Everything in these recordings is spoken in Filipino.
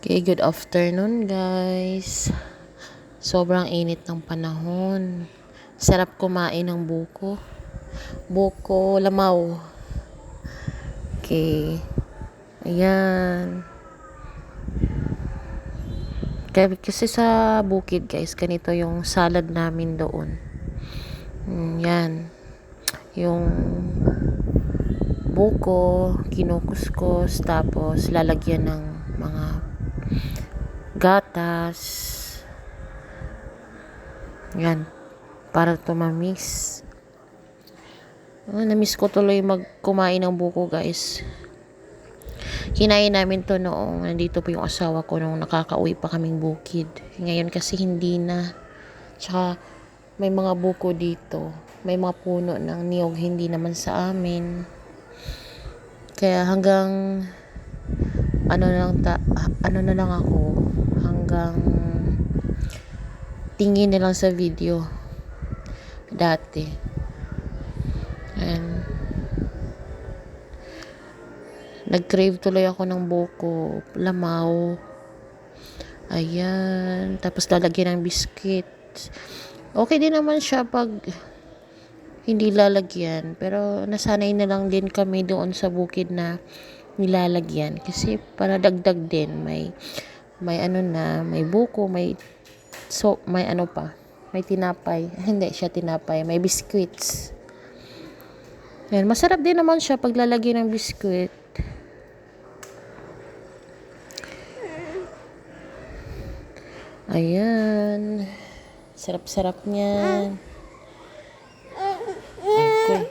Okay, good afternoon guys. Sobrang init ng panahon. Sarap kumain ng buko. Buko lamaw. Okay. Ayan. Kasi sa bukid guys, ganito yung salad namin doon. Yan. Yung buko, kinukuskus, tapos lalagyan ng mga gatas. Yan. Para tumamis. Na-miss ko tuloy kumain ng buko guys. Kinain namin to noong nandito po yung asawa ko nung nakakauwi pa kaming bukid. Ngayon kasi hindi na. Tsaka may mga buko dito. May mga puno ng niyog, hindi naman sa amin. Kaya hanggang ano na lang ako, hanggang tingin na lang sa video dati. And nag-crave tuloy ako ng buko lamaw. Ayan, tapos lalagyan ng biscuit. Okay din naman siya pag hindi lalagyan, pero nasanay na lang din kami doon sa bukid na nilalagyan kasi para dagdag din. May ano na, may buko, may ano pa, may tinapay. Hindi siya tinapay, may biscuits. Yan, masarap din naman siya pag lalagyan ng biscuit. Ayan, sarap-sarap niyan. Okay.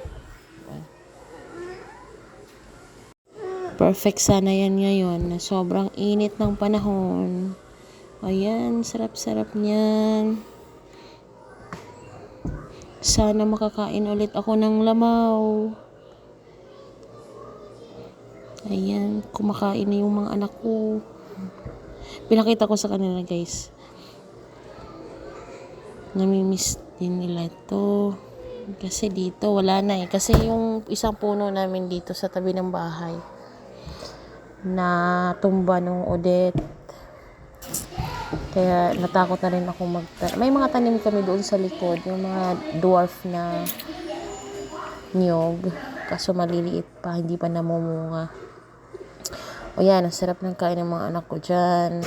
Perfect sana yan ngayon na sobrang init ng panahon. Ayan, sarap-sarap niyan. Sana makakain ulit ako ng lamaw. Ayan, kumakain na yung mga anak ko. Pinakita ko sa kanila guys. Namimiss din nila ito. Kasi dito wala na eh. Kasi yung isang puno namin dito sa tabi ng bahay na tumba nung Odette. Kaya natakot na rin ako may mga tanim kami doon sa likod, yung mga dwarf na niyog, kaso maliliit pa, hindi pa namumunga. O yan, ang sarap ng kain ng mga anak ko dyan.